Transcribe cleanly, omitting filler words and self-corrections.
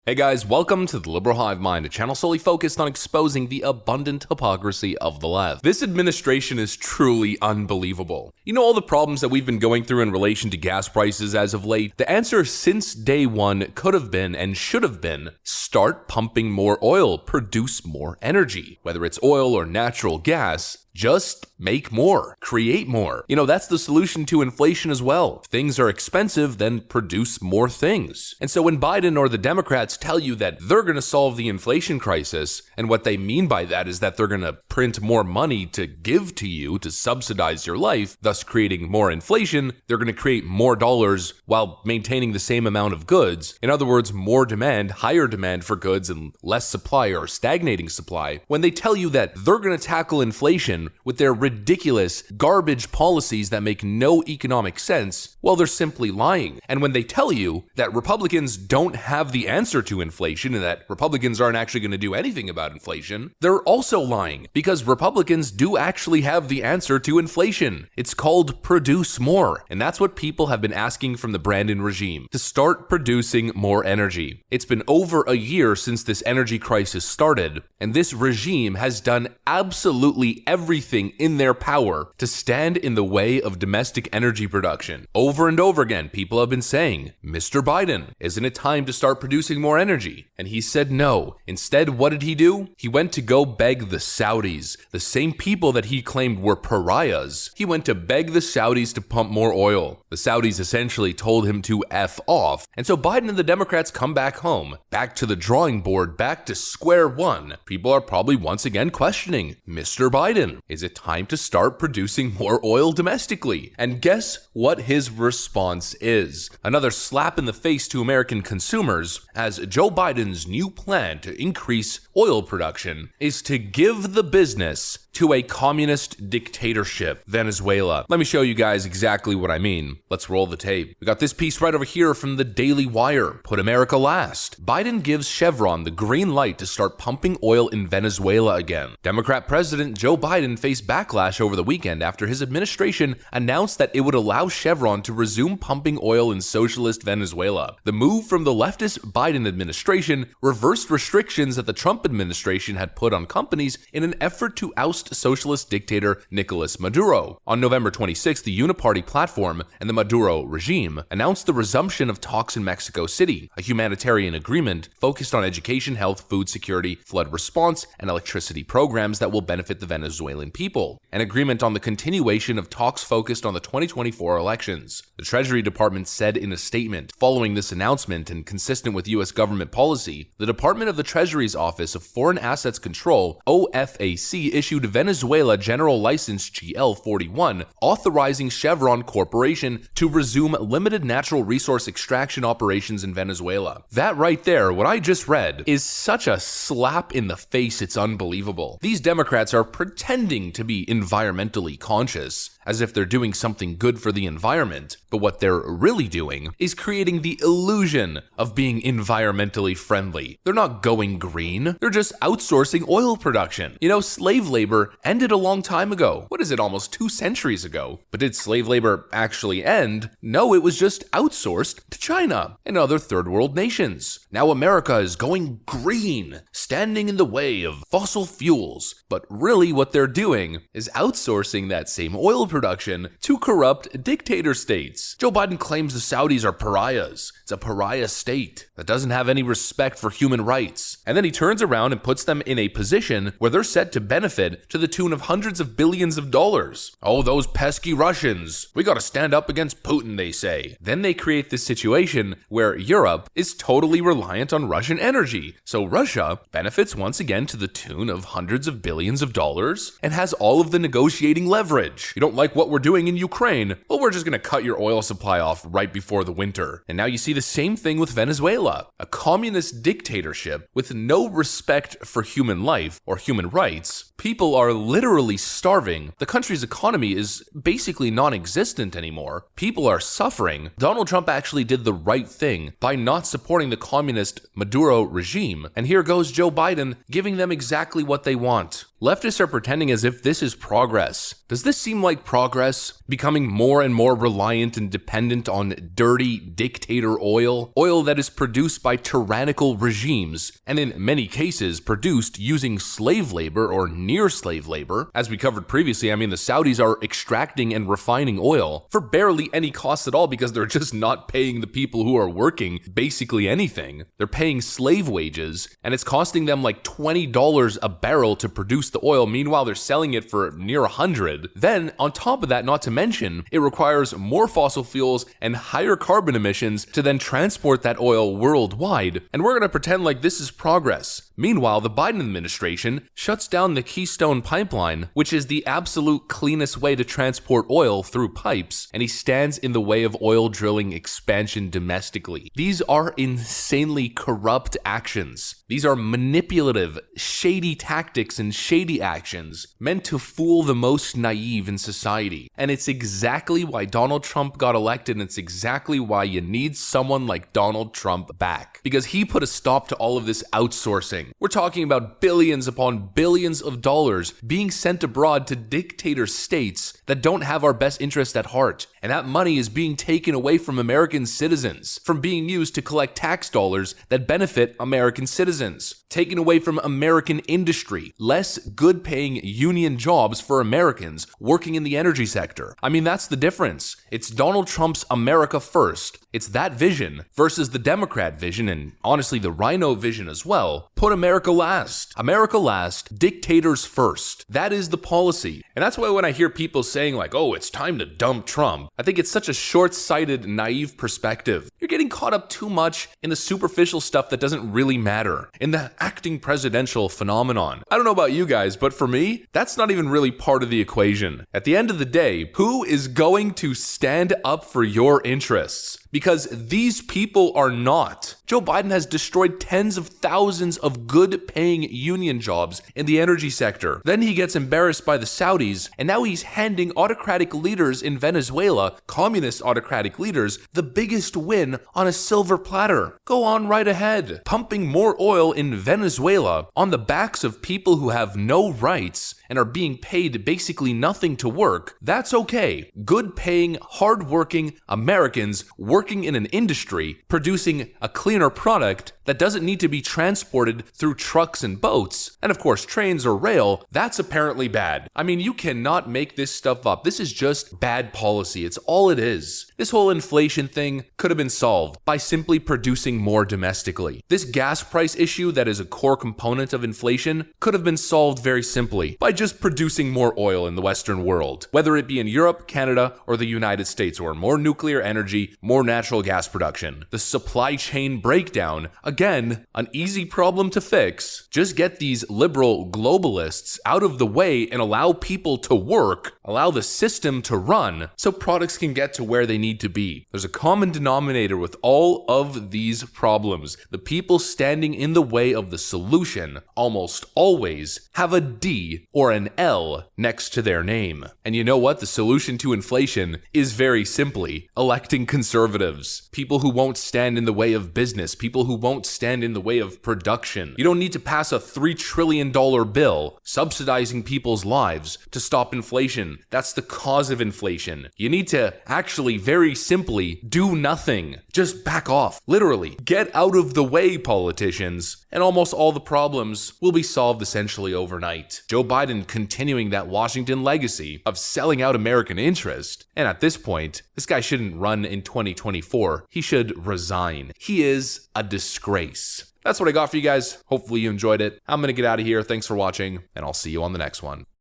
Hey guys, welcome to the Liberal Hive Mind, a channel solely focused on exposing the abundant hypocrisy of the left. This administration is truly unbelievable. You know all the problems that we've been going through in relation to gas prices as of late? The answer since day one could have been and should have been, start pumping more oil, produce more energy. Whether it's oil or natural gas, just make more, create more. You know, that's the solution to inflation as well. If things are expensive, then produce more things. And so when Biden or the Democrats tell you that they're going to solve the inflation crisis, and what they mean by that is that they're going to print more money to give to you to subsidize your life, thus creating more inflation, they're going to create more dollars while maintaining the same amount of goods. In other words, more demand, higher demand for goods and less supply or stagnating supply. When they tell you that they're going to tackle inflation with their ridiculous garbage policies that make no economic sense, well, they're simply lying. And when they tell you that Republicans don't have the answer to inflation and that Republicans aren't actually going to do anything about inflation, they're also lying, because Republicans do actually have the answer to inflation. It's called produce more. And that's what people have been asking from the Brandon regime, to start producing more energy. It's been over a year since this energy crisis started, and this regime has done absolutely everything in their power to stand in the way of domestic energy production. Over and over again, people have been saying, Mr. Biden, isn't it time to start producing more energy? And he said no. Instead, what did he do? He went to go beg the Saudis, the same people that he claimed were pariahs. He went to beg the Saudis to pump more oil. The Saudis essentially told him to F off. And so Biden and the Democrats come back home, back to the drawing board, back to square one. People are probably once again questioning, Mr. Biden, is it time to start producing more oil domestically? And guess what his response is? Another slap in the face to American consumers, as Joe Biden's new plan to increase oil production is to give the business to a communist dictatorship, Venezuela. Let me show you guys exactly what I mean. Let's roll the tape. We got this piece right over here from the Daily Wire. Put America last. Biden gives Chevron the green light to start pumping oil in Venezuela again. Democrat President Joe Biden faced backlash over the weekend after his administration announced that it would allow Chevron to resume pumping oil in socialist Venezuela. The move from the leftist Biden administration reversed restrictions that the Trump administration had put on companies in an effort to oust socialist dictator Nicolas Maduro. On November 26, the Uniparty platform and the Maduro regime announced the resumption of talks in Mexico City, a humanitarian agreement focused on education, health, food security, flood response, and electricity programs that will benefit the Venezuelan people. An agreement on the continuation of talks focused on the 2024 elections. The Treasury Department said in a statement, following this announcement and consistent with U.S. government policy, the Department of the Treasury's Office of Foreign Assets Control, OFAC, issued Venezuela General License GL-41, authorizing Chevron Corporation to resume limited natural resource extraction operations in Venezuela. That right there, what I just read, is such a slap in the face, it's unbelievable. These Democrats are pretending to be environmentally conscious, as if they're doing something good for the environment, but what they're really doing is creating the illusion of being environmentally friendly. They're not going green, they're just outsourcing oil production. You know, slave labor ended a long time ago. What is it, almost 2 centuries ago? But did slave labor actually end? No, it was just outsourced to China and other third world nations. Now America is going green, standing in the way of fossil fuels, but really what they're doing is outsourcing that same oil production to corrupt dictator states. Joe Biden claims the Saudis are pariahs. It's a pariah state that doesn't have any respect for human rights. And then he turns around and puts them in a position where they're set to benefit to the tune of hundreds of billions of dollars. Oh, those pesky Russians. We gotta stand up against Putin, they say. Then they create this situation where Europe is totally reliant on Russian energy. So Russia benefits once again to the tune of hundreds of billions of dollars and has all of the negotiating leverage. You don't like what we're doing in Ukraine? Well, we're just gonna cut your oil supply off right before the winter. And now you see the same thing with Venezuela, a communist dictatorship with no respect for human life or human rights. People are literally starving. The country's economy is basically non-existent anymore. People are suffering. Donald Trump actually did the right thing by not supporting the communist Maduro regime. And here goes Joe Biden giving them exactly what they want. Leftists are pretending as if this is progress. Does this seem like progress? Becoming more and more reliant and dependent on dirty dictator oil? Oil that is produced by tyrannical regimes, and in many cases produced using slave labor or near slave labor. As we covered previously, I mean, the Saudis are extracting and refining oil for barely any cost at all because they're just not paying the people who are working basically anything. They're paying slave wages, and it's costing them like $20 a barrel to produce the oil. Meanwhile, they're selling it for near 100. Then, on top of that, not to mention, it requires more fossil fuels and higher carbon emissions to then transport that oil worldwide. And we're gonna pretend like this is progress. Meanwhile, the Biden administration shuts down the Keystone Pipeline, which is the absolute cleanest way to transport oil through pipes, and he stands in the way of oil drilling expansion domestically. These are insanely corrupt actions. These are manipulative, shady tactics and shady actions meant to fool the most naive in society. And it's exactly why Donald Trump got elected, and it's exactly why you need someone like Donald Trump back. Because he put a stop to all of this outsourcing. We're talking about billions upon billions of dollars being sent abroad to dictator states that don't have our best interest at heart. And that money is being taken away from American citizens, from being used to collect tax dollars that benefit American citizens, taken away from American industry, less good-paying union jobs for Americans working in the energy sector. I mean, that's the difference. It's Donald Trump's America first. It's that vision versus the Democrat vision, and honestly the Rhino vision as well. Put America last. America last, dictators first. That is the policy. And that's why when I hear people saying like, oh, it's time to dump Trump, I think it's such a short-sighted, naive perspective. You're getting caught up too much in the superficial stuff that doesn't really matter, in the acting presidential phenomenon. I don't know about you guys, but for me, that's not even really part of the equation. At the end of the day, who is going to stand up for your interests? Because these people are not. Joe Biden has destroyed tens of thousands of good-paying union jobs in the energy sector. Then he gets embarrassed by the Saudis, and now he's handing autocratic leaders in Venezuela, communist autocratic leaders, the biggest win on a silver platter. Go on right ahead. Pumping more oil in Venezuela on the backs of people who have no rights and are being paid basically nothing to work, that's okay. Good-paying, hard-working Americans working in an industry producing a cleaner product that doesn't need to be transported through trucks and boats, and of course trains or rail, that's apparently bad. I mean, you cannot make this stuff up. This is just bad policy. It's all it is. This whole inflation thing could have been solved by simply producing more domestically. This gas price issue that is a core component of inflation could have been solved very simply by just producing more oil in the Western world, whether it be in Europe, Canada, or the United States, or more nuclear energy, more natural gas production. The supply chain breakdown, again, an easy problem to fix. Just get these liberal globalists out of the way and allow people to work, allow the system to run, so products can get to where they need to be. There's a common denominator with all of these problems. The people standing in the way of the solution almost always have a D or an L next to their name. And you know what? The solution to inflation is very simply electing conservatives. People who won't stand in the way of business, people who won't stand in the way of production. You don't need to pass a $3 trillion bill subsidizing people's lives to stop inflation. That's the cause of inflation. You need to actually very simply do nothing. Just back off. Literally. Get out of the way, politicians. And almost all the problems will be solved essentially overnight. Joe Biden continuing that Washington legacy of selling out American interest. And at this point, this guy shouldn't run in 2024. He should resign. He is a disgrace. That's what I got for you guys. Hopefully you enjoyed it. I'm going to get out of here. Thanks for watching, and I'll see you on the next one.